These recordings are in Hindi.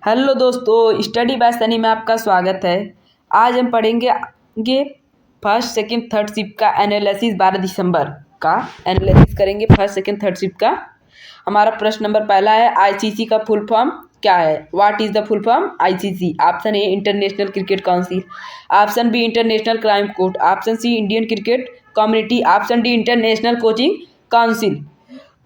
हेलो दोस्तों, स्टडी बाय सनी में आपका स्वागत है। आज हम पढ़ेंगे फर्स्ट सेकंड थर्ड शिफ्ट का एनालिसिस। 12 दिसंबर का एनालिसिस करेंगे फर्स्ट सेकंड थर्ड शिफ्ट का। हमारा प्रश्न नंबर पहला है, आईसीसी का फुल फॉर्म क्या है? What is the full form ICC? Option A international cricket council, option B international crime court, option C Indian cricket community, option D international coaching council.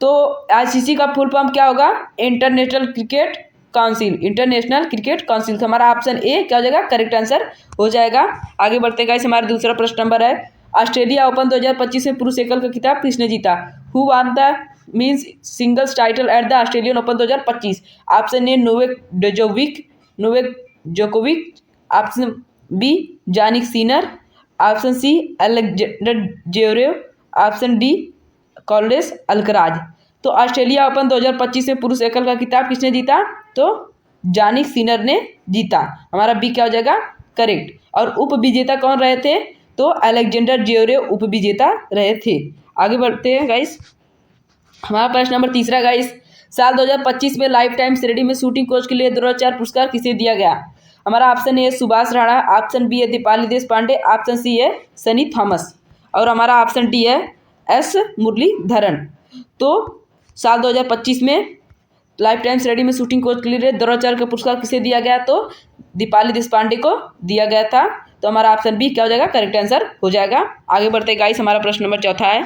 तो आईसीसी का फुल फॉर्म क्या होगा? International cricket council, international cricket council. तो हमारा ऑप्शन ए क्या हो जाएगा? करेक्ट आंसर हो जाएगा। आगे बढ़ते गाइस, हमारा दूसरा प्रश्न नंबर है, ऑस्ट्रेलिया ओपन 2025 में पुरुष एकल का खिताब किसने जीता? Who won the men's singles title at the Australian Open 2025? Option A Novak Djokovic, option B Jannik Sinner, option C Alexander Zverev, option D Carlos Alcaraz. तो ऑस्ट्रेलिया ओपन 2025 में पुरुष एकल का खिताब किसने जीता? तो जानिक सिनर ने जीता। हमारा बी क्या हो जाएगा? करेक्ट। और उप विजेता कौन रहे थे? तो अलेक्जेंडर ज्वेरेव उप विजेता रहे थे। आगे बढ़ते हैं गाइस, हमारा प्रश्न नंबर तीसरा गाइस, साल 2025 में लाइफ टाइम श्रेणी में शूटिंग कोच के लिए द्रोणाचार्य पुरस्कार किसे दिया गया? हमारा option A Subhash Rana, option B है दीपाली देश पांडे, ऑप्शन सी है सनी थॉमस, और हमारा ऑप्शन डी है एस मुरलीधरन। तो साल 2025 में लाइफ टाइम श्रेणी में शूटिंग कोच के लिए द्रोणाचार्य का पुरस्कार किसे दिया गया? तो दीपाली देश पांडे को दिया गया था। तो हमारा ऑप्शन बी क्या हो जाएगा? करेक्ट आंसर हो जाएगा। आगे बढ़ते गाइस, हमारा प्रश्न नंबर चौथा है,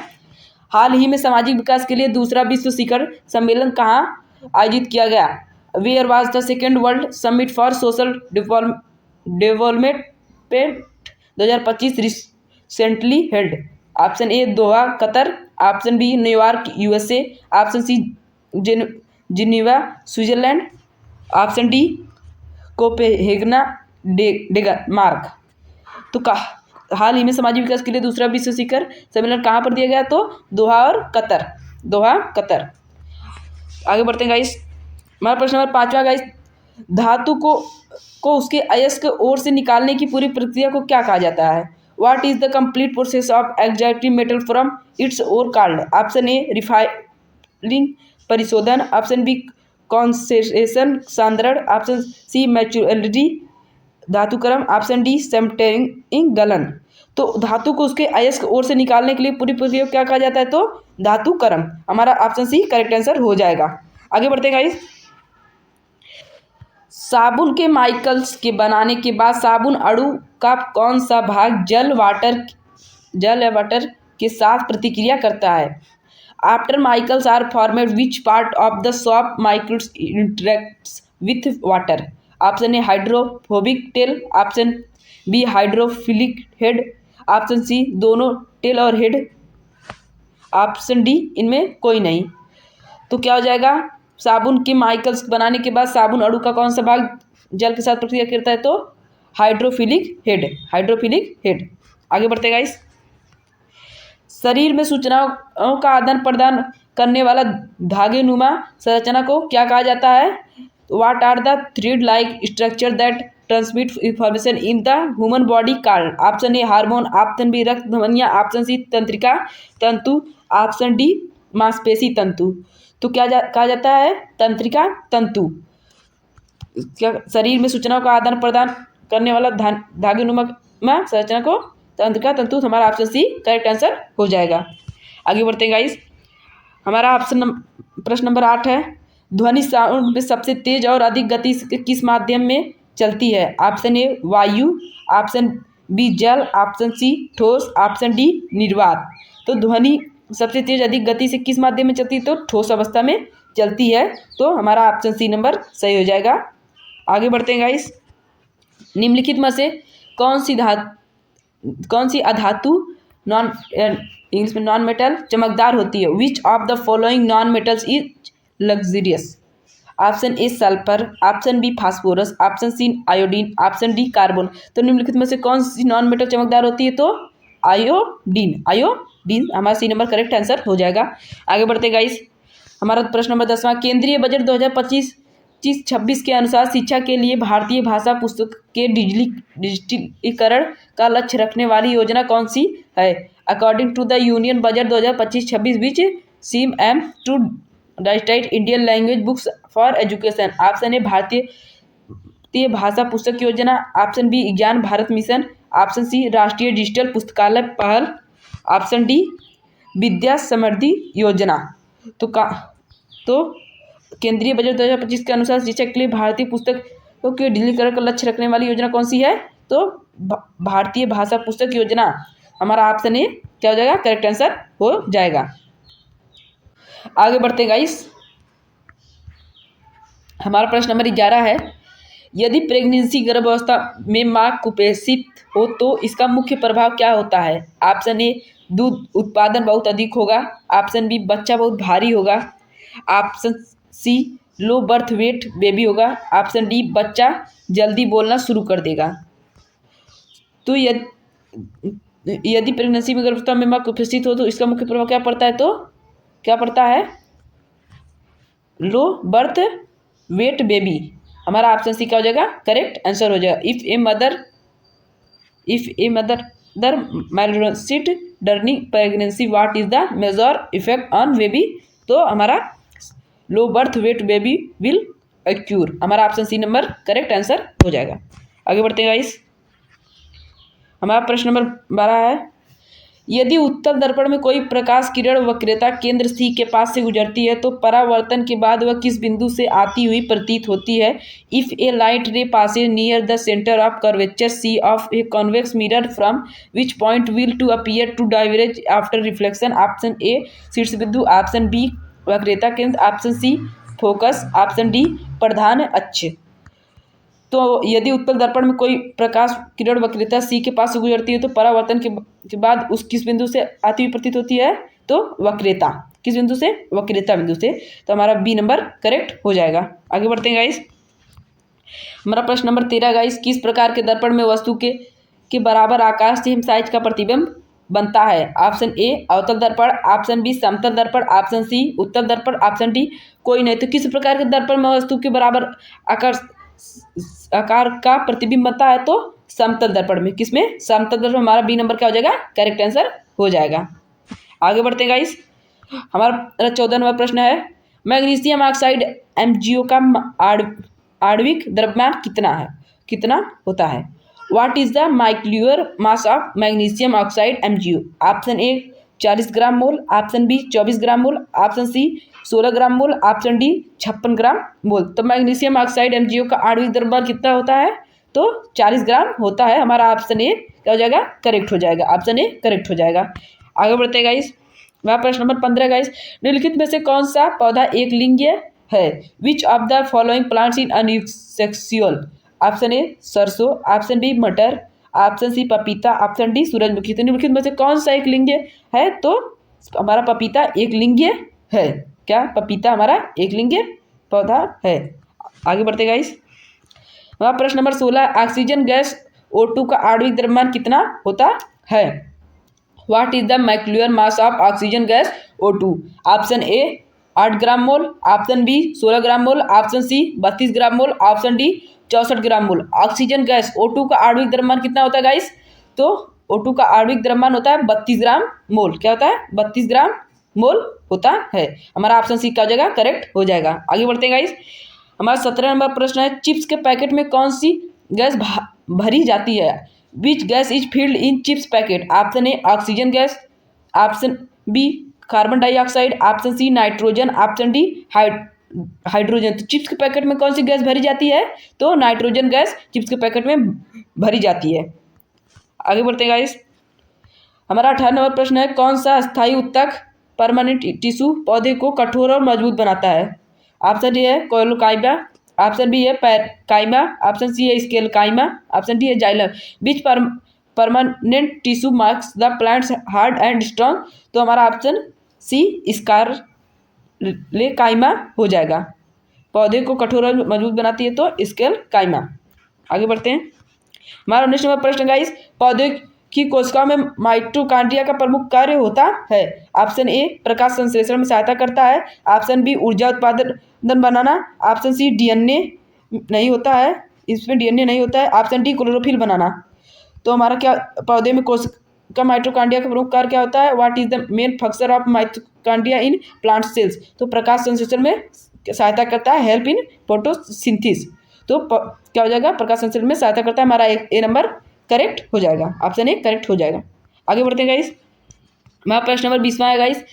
हाल ही में सामाजिक विकास के लिए दूसरा विश्व शिखर सम्मेलन कहाँ आयोजित किया गया? Where was the second world summit for social development 2025 recently held? Option A Doha Qatar, option B New York USA, option C Geneva Switzerland, option D Copenhagen Denmark. तो हाल ही में सामाजिक विकास के लिए दूसरा विश्व शिखर सम्मेलन कहाँ पर दिया गया? तो दोहा और कतर, दोहा कतर। आगे बढ़ते हैं गाइस, हमारा प्रश्न नंबर पांचवा गाइस, धातु को उसके अयस्क ओर से निकालने की पूरी प्रक्रिया को क्या कहा जाता है? What is the complete process of extracting metal from its ore called? Option A refining परिशोधन, ऑप्शन बी कॉन्सेंट्रेशन सांद्रण, ऑप्शन सी मैच्योरिटी धातुकर्म, ऑप्शन डी सेंटरिंग गलन। तो धातु को उसके अयस्क ओर से निकालने के लिए पूरी प्रक्रिया क्या कहा जाता है? तो धातुकर्म। हमारा ऑप्शन सी करेक्ट आंसर हो जाएगा। आगे बढ़ते हैं गाइस, साबुन के माइकल्स के बनाने के बाद साबुन अणु का कौन सा भाग जल या वाटर के साथ प्रतिक्रिया करता है? After micelles are formed which part of the soap micelles interacts with water? Option A hydrophobic tail, option B hydrophilic head, option C दोनों टेल और हेड, ऑप्शन डी इनमें कोई नहीं। तो क्या हो जाएगा? साबुन के माइकल्स बनाने के बाद साबुन अणु का कौन सा भाग जल के साथ प्रतिक्रिया करता है? तो हाइड्रोफिलिक हेड, हाइड्रोफिलिक हेड। आगे बढ़ते गाइस, शरीर में सूचनाओं का आदान प्रदान करने वाला धागेनुमा संरचना को क्या कहा जाता है? What are the thread like structure that transmit information in the human body called? Option A hormone, option B रक्त धमनियां, ऑप्शन सी तंत्रिका तंतु, ऑप्शन डी मांसपेशी तंतु। तो क्या कहा जाता है? तंत्रिका तंतु। क्या शरीर में सूचनाओं का आदान प्रदान करने वाला धागेनुमा संरचना को तंत्रिका तंतु। हमारा ऑप्शन सी करेक्ट आंसर हो जाएगा। आगे बढ़ते हैं गाइस, हमारा प्रश्न नंबर 8 है, ध्वनि साउंड में सबसे तेज और अधिक गति किस माध्यम में चलती है? ऑप्शन ए वायु, ऑप्शन बी जल, ऑप्शन सी ठोस, ऑप्शन डी निर्वात। तो ध्वनि सबसे तेज अधिक गति से किस माध्यम में चलती है? तो ठोस अवस्था में चलती है। तो हमारा ऑप्शन सी नंबर सही हो जाएगा। आगे बढ़ते हैं गाइस, निम्नलिखित में से कौन सी अधातु नॉन इंग्लिश में नॉन मेटल चमकदार होती है? Which of the following non metals is luxurious? Option A sulphur, option B phosphorus, option C iodine, option D carbon. तो निम्नलिखित में से कौन सी नॉन मेटल चमकदार होती है? तो आयोडीन, आयोडीन। हमारा सी नंबर करेक्ट आंसर हो जाएगा। आगे बढ़ते गाइस, हमारा प्रश्न नंबर 10वां, केंद्रीय बजट 2025-26 के अनुसार शिक्षा के लिए भारतीय भाषा पुस्तक के डिजिटलीकरण का लक्ष्य रखने वाली योजना कौन सी है? According to the union budget 2025-26 which scheme aim to digitise Indian language books for education? Option A Bharatiya Bharatiya भाषा पुस्तक योजना, ऑप्शन बी ज्ञान भारत मिशन, ऑप्शन सी राष्ट्रीय डिजिटल पुस्तकालय पहल, ऑप्शन डी विद्या समृद्धि योजना। तो केंद्रीय बजट 2025 के अनुसार शिक्षा के लिए भारतीय पुस्तकों के डिजिटलीकरण का लक्ष्य रखने वाली योजना कौन सी है? तो भारतीय भाषा पुस्तक योजना। हमारा ऑप्शन ए क्या हो जाएगा? करेक्ट आंसर हो जाएगा। आगे बढ़ते गाइस, हमारा प्रश्न नंबर 11 है, यदि प्रेगनेंसी गर्भावस्था में मां कुपोषित हो तो इसका मुख्य प्रभाव क्या होता है? ऑप्शन ए दूध उत्पादन बहुत अधिक होगा, ऑप्शन बी बच्चा बहुत भारी होगा, option C low birth weight baby होगा, ऑप्शन डी बच्चा जल्दी बोलना शुरू कर देगा। तो यदि प्रेगनेंसी में गर्भावस्था में मां कुपोषित हो तो इसका मुख्य प्रभाव क्या पड़ता है? तो क्या पड़ता है? लो बर्थ वेट बेबी। हमारा ऑप्शन सी क्या हो जाएगा? करेक्ट आंसर हो जाएगा। If a mother malnourished during pregnancy, what is the major effect on baby? तो हमारा low birth weight baby will occur। हमारा option C number correct answer हो जाएगा। आगे बढ़ते हैं गाइस, हमारा प्रश्न नंबर 12 है, यदि उत्तल दर्पण में कोई प्रकाश किरण वक्रता केंद्र सी के पास से गुजरती है तो परावर्तन के बाद वह किस बिंदु से आती हुई प्रतीत होती है? If a light ray passes near the centre of curvature C of a convex mirror from which point will to appear to diverge after reflection? Option A शीर्ष बिंदु, ऑप्शन बी वक्रता केंद्र, option C focus, option D प्रधान अक्ष। तो यदि उत्तल दर्पण में कोई प्रकाश किरण वक्रता सी के पास से गुजरती है तो परावर्तन के बाद उस किस बिंदु से आती हुई प्रतीत होती है? तो वक्रता। किस बिंदु से? वक्रता बिंदु से। तो हमारा बी नंबर करेक्ट हो जाएगा। आगे बढ़ते हैं गाइस, हमारा प्रश्न नंबर 13 गाइस, किस प्रकार के दर्पण में वस्तु के बराबर आकार सेम साइज का प्रतिबिंब बनता है? ऑप्शन ए अवतल दर्पण, ऑप्शन बी समतल दर्पण, ऑप्शन सी उत्तल दर्पण, ऑप्शन डी कोई नहीं। तो किस प्रकार के दर्पण में वस्तु के बराबर आकार का प्रतिबिंब बनता है? तो समतल दर्पण में। किसमें? समतल दर्पण। हमारा बी नंबर क्या हो जाएगा? करेक्ट आंसर हो जाएगा। आगे बढ़ते गाइस, हमारा 14 नंबर प्रश्न है, मैग्नीशियम ऑक्साइड MgO का आणविक द्रव्यमान कितना होता है? What is the molecular mass of magnesium oxide MgO? Option A 40 gram mole, option B 24 gram mole, option C 16 gram mole, option D 56 gram mole. तो मैग्नीशियम ऑक्साइड MgO का आणविक द्रव्यमान कितना होता है? तो 40 ग्राम होता है। हमारा ऑप्शन ए क्या हो जाएगा? करेक्ट हो जाएगा। ऑप्शन ए करेक्ट हो जाएगा। आगे बढ़ते हैं गाइस, वह प्रश्न नंबर 15 गाइस, निम्नलिखित में से कौन सा पौधा एक लिंगीय है? Which of the following plants in unisexual? Option A सरसों, ऑप्शन बी मटर, ऑप्शन सी पपीता, ऑप्शन डी सूरजमुखी। तो निम्नलिखित में से कौन सा एक लिंगीय है? तो हमारा पपीता एक लिंगीय है। क्या? पपीता हमारा एक लिंगीय पौधा है। आगे बढ़ते गाइस, हमारा प्रश्न नंबर 16, ऑक्सीजन गैस O2 का आणविक द्रव्यमान कितना होता है? What is the molecular mass of oxygen gas O2? Option A 8 gram mole, option B 16 gram mole, option C 32 gram mole, option D 64 gram mole. Oxygen gas O2 का आणविक द्रव्यमान कितना होता है गाइस? तो O2 का आणविक द्रव्यमान होता है 32 ग्राम मोल। क्या होता है? 32 ग्राम मोल होता है। हमारा ऑप्शन सी क्या हो जाएगा? करेक्ट हो जाएगा। आगे बढ़ते हैं गाइस, हमारा 17 नंबर प्रश्न है, चिप्स के पैकेट में कौन सी गैस भरी जाती है? Which gas is filled in chips packet? Option A oxygen gas, option B carbon dioxide, option C nitrogen, option D hydrogen. तो चिप्स के पैकेट में कौन सी गैस भरी जाती है? तो नाइट्रोजन गैस चिप्स के पैकेट में भरी जाती है। आगे बढ़ते हैं गाइस, हमारा 18 नंबर प्रश्न है, कौन सा स्थायी उत्तक परमानेंट टिश्यू पौधे को कठोर और मजबूत बनाता है? ऑप्शन ए है कोलोकाइमा, ऑप्शन बी है पैरकाइमा, ऑप्शन सी है स्केलकाइमा, ऑप्शन डी है xylem. Which permanent tissue marks the plants hard and strong? तो हमारा ऑप्शन सी स्कारलेकाइमा हो जाएगा। पौधे को कठोर और मजबूत बनाती है तो स्केलकाइमा। आगे बढ़ते हैं, हमारा 19 नंबर प्रश्न गाइस, पौधे की कोशिकाओं में माइटोकॉन्ड्रिया का प्रमुख कार्य होता है? ऑप्शन ए प्रकाश संश्लेषण में सहायता करता है, ऑप्शन बी ऊर्जा उत्पादन बनाना, ऑप्शन सी डीएनए नहीं होता है, इसमें डीएनए नहीं होता है, ऑप्शन डी क्लोरोफिल बनाना। तो हमारा क्या पौधे में कोशिका माइटोकॉन्ड्रिया का प्रमुख कार्य क्या होता है? What is the main function of mitochondria in plant cells? तो प्रकाश संश्लेषण में सहायता करता है, हेल्प इन फोटोसिंथेसिस। तो क्या हो जाएगा, प्रकाश संश्लेषण में सहायता करता है। हमारा ए नंबर करेक्ट हो जाएगा, ऑप्शन ए करेक्ट हो जाएगा। आगे बढ़ते हैं गाइस। हमारा प्रश्न नंबर 20वां है गाइस।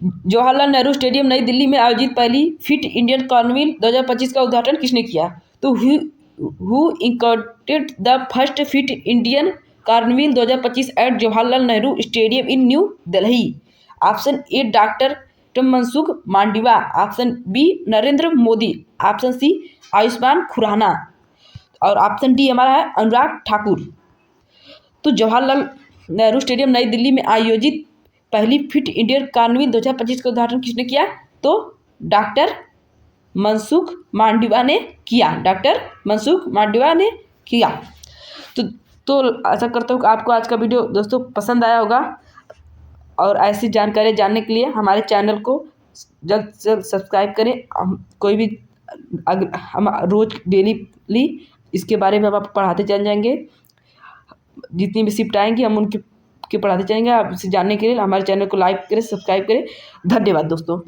जवाहरलाल नेहरू स्टेडियम नई दिल्ली में आयोजित पहली फिट इंडियन कार्निवल 2025 का उद्घाटन किसने किया? तो who inaugurated the first fit Indian carnival 2025 at Jawaharlal Nehru stadium in new Delhi? Option A doctor Mansukh Mandaviya, option B Narendra Modi, option C Ayushmann Khurana और ऑप्शन डी हमारा है अनुराग ठाकुर। तो जवाहरलाल नेहरू स्टेडियम नई दिल्ली में आयोजित पहली फिट इंडियन कार्निवल 2025 का उद्घाटन किसने किया? तो डॉक्टर मनसुख मांडविया ने किया, डॉक्टर मनसुख मांडविया ने किया। तो आशा करता हूँ कि आपको आज का वीडियो दोस्तों पसंद आया होगा, और ऐसी जानकारी जानने के लिए हमारे चैनल को जल्द से जल्द सब्सक्राइब करें। हम कोई भी हम रोज़ डेली इसके बारे में हम आपको पढ़ाते चल जाएंगे। जितनी भी शिफ्ट आएंगी हम उनके पढ़ाते चलेंगे। आप इसे जानने के लिए हमारे चैनल को लाइक करें, सब्सक्राइब करें। धन्यवाद दोस्तों।